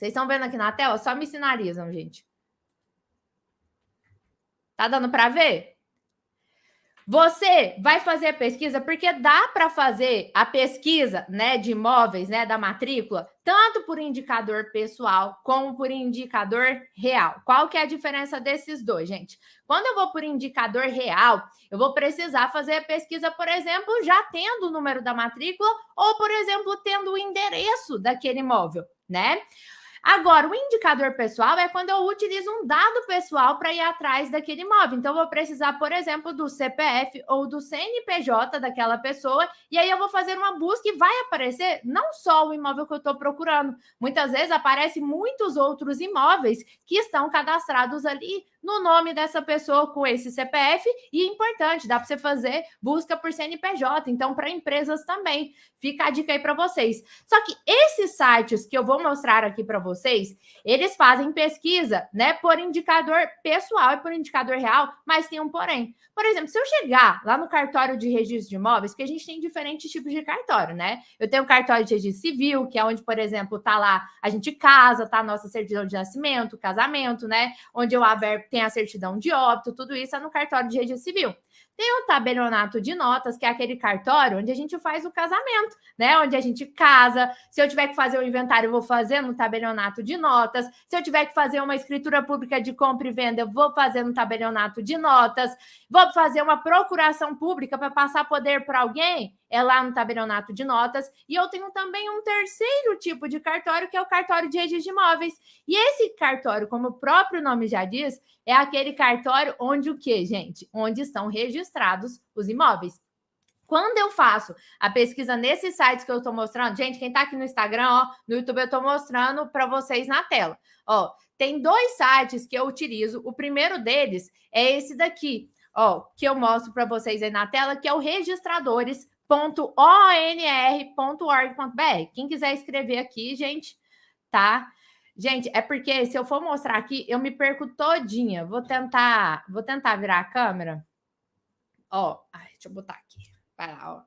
Vocês estão vendo aqui na tela? Só me sinalizam, gente. Tá dando para ver? Você vai fazer a pesquisa porque dá para fazer a pesquisa, né, de imóveis, né, da matrícula, tanto por indicador pessoal como por indicador real. Qual que é a diferença desses dois, gente? Quando eu vou por indicador real, eu vou precisar fazer a pesquisa, por exemplo, já tendo o número da matrícula ou, por exemplo, tendo o endereço daquele imóvel, né? Agora, o indicador pessoal é quando eu utilizo um dado pessoal para ir atrás daquele imóvel. Então, eu vou precisar, por exemplo, do CPF ou do CNPJ daquela pessoa, e aí eu vou fazer uma busca e vai aparecer não só o imóvel que eu estou procurando. Muitas vezes aparecem muitos outros imóveis que estão cadastrados ali no nome dessa pessoa com esse CPF, e é importante, dá para você fazer busca por CNPJ, então para empresas também. Fica a dica aí para vocês. Só que esses sites que eu vou mostrar aqui para vocês, eles fazem pesquisa, né, por indicador pessoal e por indicador real, mas tem um porém. Por exemplo, se eu chegar lá no cartório de registro de imóveis, que a gente tem diferentes tipos de cartório, né? Eu tenho o cartório de registro civil, que é onde, por exemplo, tá lá, a gente casa, tá a nossa certidão de nascimento, casamento, né? Onde eu tem a certidão de óbito, tudo isso é no cartório de registro civil. Tem o tabelionato de notas, que é aquele cartório onde a gente faz o casamento, né? Onde a gente casa. Se eu tiver que fazer o inventário, eu vou fazer no tabelionato de notas. Se eu tiver que fazer uma escritura pública de compra e venda, eu vou fazer no tabelionato de notas. Vou fazer uma procuração pública para passar poder para alguém, é lá no tabelionato de notas. E eu tenho também um terceiro tipo de cartório, que é o cartório de registro de imóveis. E esse cartório, como o próprio nome já diz, é aquele cartório onde o quê, gente? Onde estão registrados os imóveis. Quando eu faço a pesquisa nesses sites que eu estou mostrando, gente, quem está aqui no Instagram, ó, no YouTube eu estou mostrando para vocês na tela. Ó, tem dois sites que eu utilizo. O primeiro deles é esse daqui, ó, que eu mostro para vocês aí na tela, que é o registradores.onr.org.br. Quem quiser escrever aqui, gente, tá? Gente, é porque se eu for mostrar aqui, eu me perco todinha. Vou tentar virar a câmera. Ó, deixa eu botar aqui. Vai lá, ó.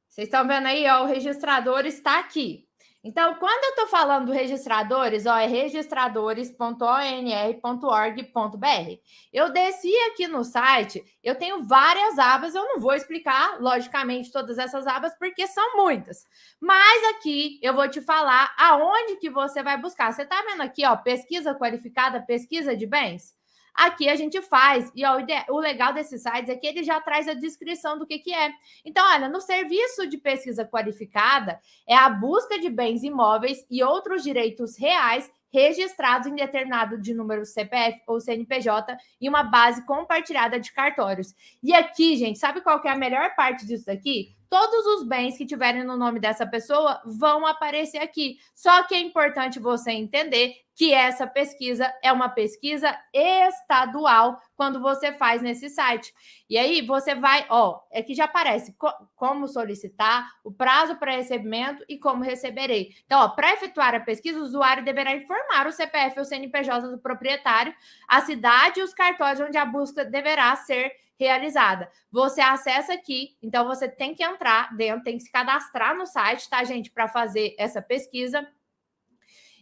Vocês estão vendo aí, ó, o registrador está aqui. Então, quando eu estou falando do registradores, ó, é registradores.onr.org.br. Eu desci aqui no site, eu tenho várias abas, eu não vou explicar, logicamente, todas essas abas, porque são muitas. Mas aqui eu vou te falar aonde que você vai buscar. Você está vendo aqui, ó, pesquisa qualificada, pesquisa de bens? Aqui a gente faz, e ó, o legal desses sites é que ele já traz a descrição do que é. Então, olha, no serviço de pesquisa qualificada, é a busca de bens imóveis e outros direitos reais registrados em determinado de número CPF ou CNPJ em uma base compartilhada de cartórios. E aqui, gente, sabe qual que é a melhor parte disso daqui? Todos os bens que tiverem no nome dessa pessoa vão aparecer aqui. Só que é importante você entender que essa pesquisa é uma pesquisa estadual quando você faz nesse site. E aí você vai, ó, aqui já aparece como solicitar, o prazo para recebimento e como receberei. Então, ó, para efetuar a pesquisa, o usuário deverá informar o CPF ou CNPJ do proprietário, a cidade e os cartórios onde a busca deverá ser realizada. Você acessa aqui, então você tem que entrar dentro, tem que se cadastrar no site, tá, gente, para fazer essa pesquisa.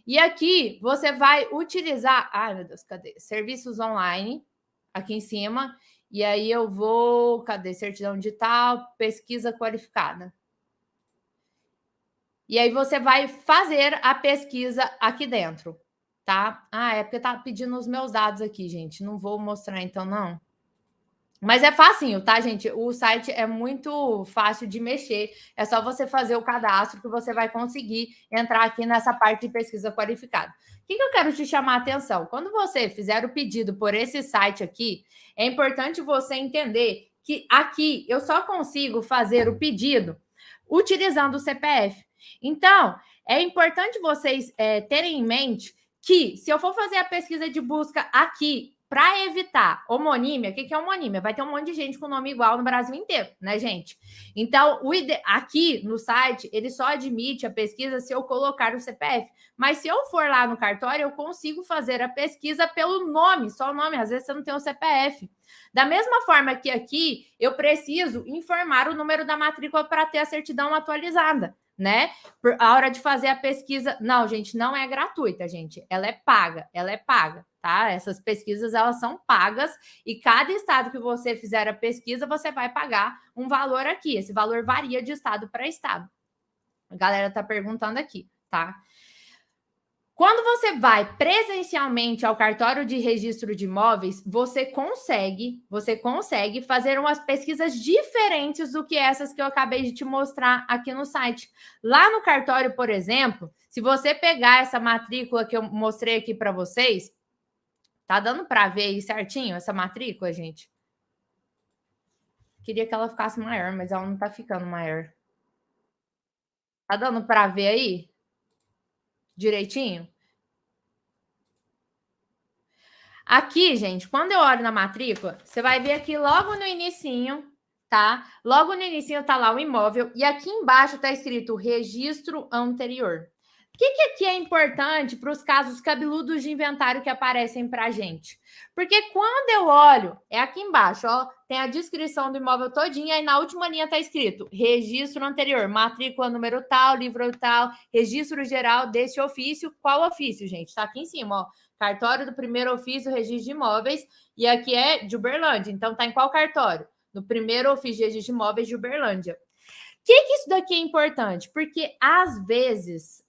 E aqui você vai utilizar, ai meu Deus, cadê? Serviços online, aqui em cima. E aí eu vou, cadê? Certidão digital, pesquisa qualificada. E aí você vai fazer a pesquisa aqui dentro, tá? É porque tá pedindo os meus dados aqui, gente. Não vou mostrar então, não. Mas é facinho, tá, gente? O site é muito fácil de mexer. É só você fazer o cadastro que você vai conseguir entrar aqui nessa parte de pesquisa qualificada. O que eu quero te chamar a atenção? Quando você fizer o pedido por esse site aqui, é importante você entender que aqui eu só consigo fazer o pedido utilizando o CPF. Então, é importante vocês terem em mente que se eu for fazer a pesquisa de busca aqui, para evitar homonímia, o que é homonímia? Vai ter um monte de gente com nome igual no Brasil inteiro, né, gente? Então, aqui no site, ele só admite a pesquisa se eu colocar o CPF. Mas se eu for lá no cartório, eu consigo fazer a pesquisa pelo nome, só o nome. Às vezes você não tem o CPF. Da mesma forma que aqui, eu preciso informar o número da matrícula para ter a certidão atualizada, né? Por a hora de fazer a pesquisa. Não, gente, não é gratuita, gente. Ela é paga, tá? Essas pesquisas, elas são pagas e cada estado que você fizer a pesquisa, você vai pagar um valor aqui. Esse valor varia de estado para estado. A galera tá perguntando aqui, tá? Quando você vai presencialmente ao cartório de registro de imóveis, você consegue fazer umas pesquisas diferentes do que essas que eu acabei de te mostrar aqui no site. Lá no cartório, por exemplo, se você pegar essa matrícula que eu mostrei aqui para vocês, tá dando para ver aí certinho essa matrícula, gente? Queria que ela ficasse maior, mas ela não tá ficando maior. Tá dando para ver aí? Direitinho? Aqui, gente, quando eu olho na matrícula, você vai ver aqui logo no inicinho, tá? Logo no inicinho tá lá o imóvel e aqui embaixo tá escrito registro anterior. O que aqui é importante para os casos cabeludos de inventário que aparecem para a gente? Porque quando eu olho, é aqui embaixo, ó, tem a descrição do imóvel todinha e na última linha tá escrito registro anterior, matrícula número tal, livro tal, registro geral desse ofício. Qual ofício, gente? Tá aqui em cima, ó. Cartório do primeiro ofício, registro de imóveis, e aqui é de Uberlândia. Então, tá em qual cartório? No primeiro ofício de registro de imóveis de Uberlândia. Que isso daqui é importante? Porque às vezes,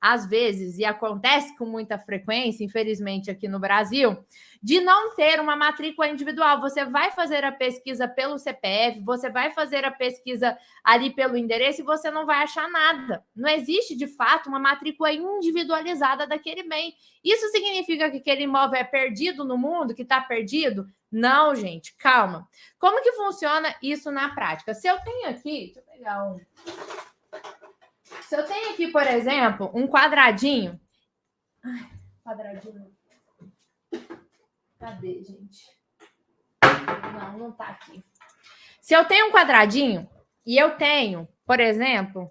e acontece com muita frequência, infelizmente aqui no Brasil, de não ter uma matrícula individual. Você vai fazer a pesquisa pelo CPF, você vai fazer a pesquisa ali pelo endereço e você não vai achar nada. Não existe, de fato, uma matrícula individualizada daquele bem. Isso significa que aquele imóvel é perdido no mundo, que está perdido? Não, gente, calma. Como que funciona isso na prática? Se eu tenho aqui, deixa eu pegar um. Se eu tenho aqui, por exemplo, um quadradinho. Ai, quadradinho. Cadê, gente? Não tá aqui. Se eu tenho um quadradinho e eu tenho, por exemplo,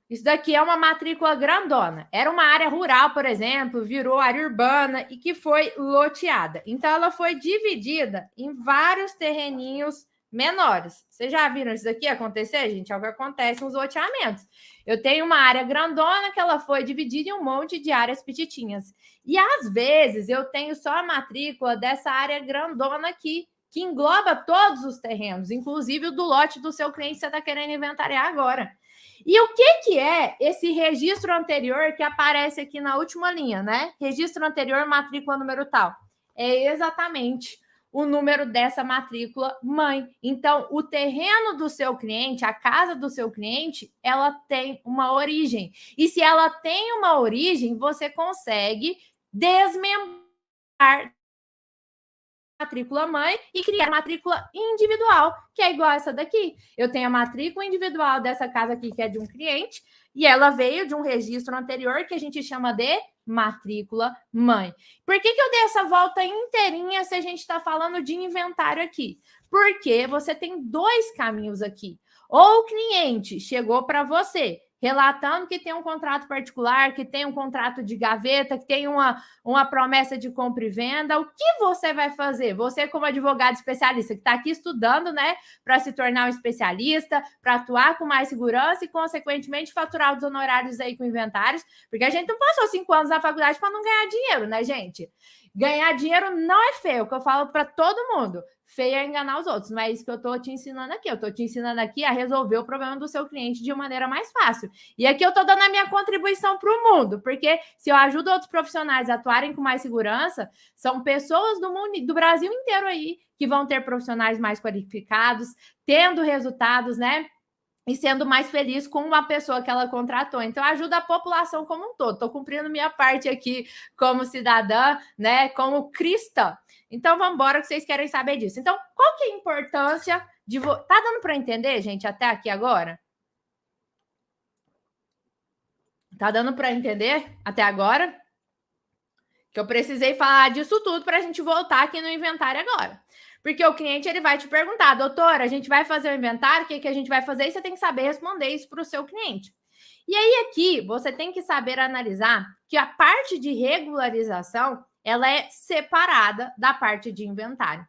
isso daqui é uma matrícula grandona. Era uma área rural, por exemplo, virou área urbana e que foi loteada. Então, ela foi dividida em vários terreninhos menores. Vocês já viram isso daqui acontecer, gente? É o que acontece nos loteamentos. Eu tenho uma área grandona que ela foi dividida em um monte de áreas petitinhas. E, às vezes, eu tenho só a matrícula dessa área grandona aqui, que engloba todos os terrenos, inclusive o do lote do seu cliente que você está querendo inventariar agora. E o que é esse registro anterior que aparece aqui na última linha, né? Registro anterior, matrícula número tal. É exatamente o número dessa matrícula mãe. Então, o terreno do seu cliente, a casa do seu cliente, ela tem uma origem. E se ela tem uma origem, você consegue desmembrar matrícula mãe e criar matrícula individual, que é igual a essa daqui. Eu tenho a matrícula individual dessa casa aqui, que é de um cliente, e ela veio de um registro anterior que a gente chama de matrícula mãe. Por que eu dei essa volta inteirinha se a gente está falando de inventário aqui? Porque você tem dois caminhos aqui. Ou o cliente chegou para você relatando que tem um contrato particular, que tem um contrato de gaveta, que tem uma promessa de compra e venda. O que você vai fazer? Você, como advogado especialista, que está aqui estudando, né, para se tornar um especialista, para atuar com mais segurança e, consequentemente, faturar os honorários aí com inventários, porque a gente não passou 5 anos na faculdade para não ganhar dinheiro, né, gente? Ganhar dinheiro não é feio, que eu falo para todo mundo. Feio é enganar os outros, mas é isso que eu estou te ensinando aqui. Eu estou te ensinando aqui a resolver o problema do seu cliente de maneira mais fácil. E aqui eu estou dando a minha contribuição para o mundo, porque se eu ajudo outros profissionais a atuarem com mais segurança, são pessoas do Brasil inteiro aí que vão ter profissionais mais qualificados, tendo resultados, né? E sendo mais feliz com uma pessoa que ela contratou. Então, ajuda a população como um todo. Estou cumprindo minha parte aqui como cidadã, né? Como cristã. Então, vamos embora que vocês querem saber disso. Então, qual que é a importância de... Tá dando para entender, gente, até aqui agora? Tá dando para entender até agora? Que eu precisei falar disso tudo para a gente voltar aqui no inventário agora. Porque o cliente ele vai te perguntar, doutora, a gente vai fazer o inventário, o que a gente vai fazer? E você tem que saber responder isso para o seu cliente. E aí aqui você tem que saber analisar que a parte de regularização ela é separada da parte de inventário.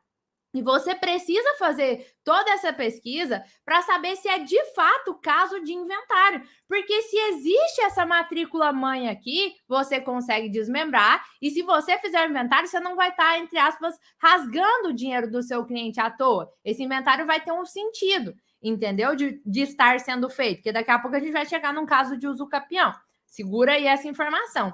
E você precisa fazer toda essa pesquisa para saber se é de fato caso de inventário. Porque se existe essa matrícula mãe aqui, você consegue desmembrar. E se você fizer o inventário, você não vai estar, entre aspas, rasgando o dinheiro do seu cliente à toa. Esse inventário vai ter um sentido, entendeu? De estar sendo feito. Porque daqui a pouco a gente vai chegar num caso de uso capião. Segura aí essa informação.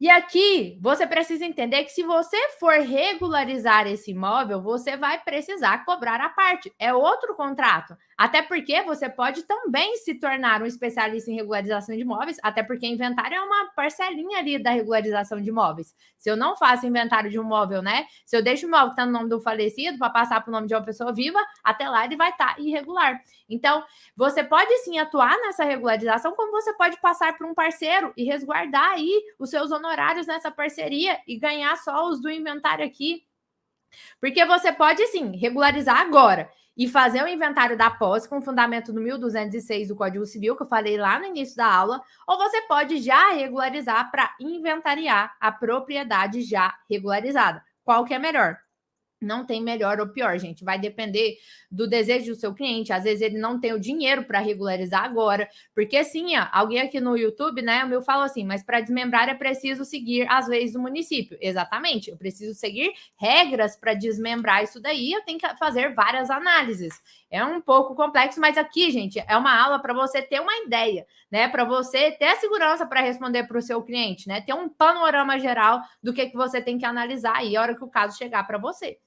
E aqui você precisa entender que se você for regularizar esse imóvel, você vai precisar cobrar a parte. É outro contrato. Até porque você pode também se tornar um especialista em regularização de imóveis, até porque inventário é uma parcelinha ali da regularização de imóveis. Se eu não faço inventário de um imóvel, né? Se eu deixo o imóvel que está no nome do falecido para passar para o nome de uma pessoa viva, até lá ele vai estar irregular. Então, você pode sim atuar nessa regularização, como você pode passar para um parceiro e resguardar aí os seus honorários nessa parceria e ganhar só os do inventário aqui. Porque você pode sim regularizar agora e fazer o inventário da posse com fundamento no 1206 do Código Civil, que eu falei lá no início da aula, ou você pode já regularizar para inventariar a propriedade já regularizada. Qual que é melhor? Não tem melhor ou pior, gente. Vai depender do desejo do seu cliente. Às vezes ele não tem o dinheiro para regularizar agora. Porque assim, ó, alguém aqui no YouTube, né, o meu falou assim, mas para desmembrar é preciso seguir as leis do município. Exatamente. Eu preciso seguir regras para desmembrar isso daí. Eu tenho que fazer várias análises. É um pouco complexo, mas aqui, gente, é uma aula para você ter uma ideia, né? Para você ter a segurança para responder para o seu cliente, né? Ter um panorama geral do que você tem que analisar aí a hora que o caso chegar para você.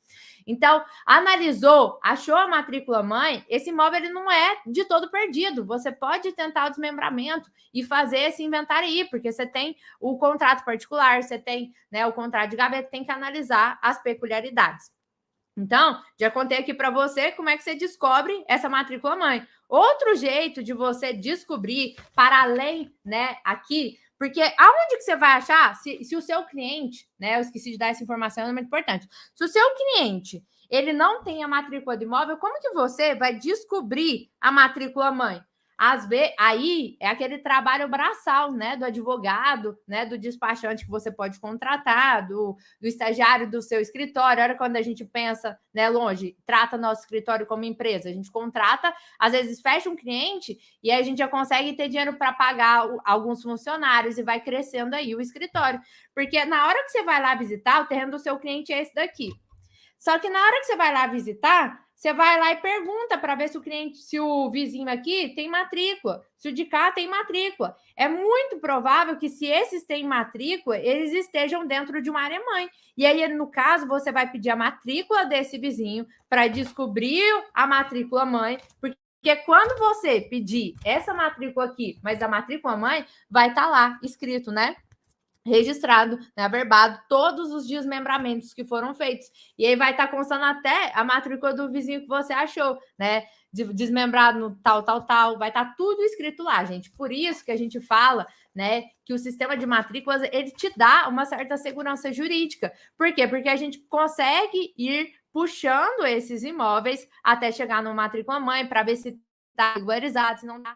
Então, analisou, achou a matrícula mãe, esse imóvel ele não é de todo perdido. Você pode tentar o desmembramento e fazer esse inventário aí, porque você tem o contrato particular, você tem, né, o contrato de gaveta, tem que analisar as peculiaridades. Então, já contei aqui para você como é que você descobre essa matrícula mãe. Outro jeito de você descobrir, para além, né, aqui, porque aonde que você vai achar, se o seu cliente, né, eu esqueci de dar essa informação, é muito importante. Se o seu cliente, ele não tem a matrícula do imóvel, como que você vai descobrir a matrícula mãe? Às vezes, aí é aquele trabalho braçal, né, do advogado, né, do despachante que você pode contratar, do estagiário do seu escritório. Olha, quando a gente pensa, né, longe, trata nosso escritório como empresa, a gente contrata, às vezes fecha um cliente e aí a gente já consegue ter dinheiro para pagar alguns funcionários e vai crescendo aí o escritório. Porque na hora que você vai lá visitar, o terreno do seu cliente é esse daqui. Só que na hora que você vai lá visitar, você vai lá e pergunta para ver se o cliente, se o vizinho aqui tem matrícula, se o de cá tem matrícula. É muito provável que se esses têm matrícula, eles estejam dentro de uma área mãe. E aí, no caso, você vai pedir a matrícula desse vizinho para descobrir a matrícula mãe, porque quando você pedir essa matrícula aqui, mas a matrícula mãe, vai estar lá escrito, né? Registrado, né, averbado, todos os desmembramentos que foram feitos. E aí vai estar constando até a matrícula do vizinho que você achou, né? Desmembrado no tal, vai estar tudo escrito lá, gente. Por isso que a gente fala, né, que o sistema de matrículas, ele te dá uma certa segurança jurídica. Por quê? Porque a gente consegue ir puxando esses imóveis até chegar no matrícula mãe para ver se está regularizado, se não está.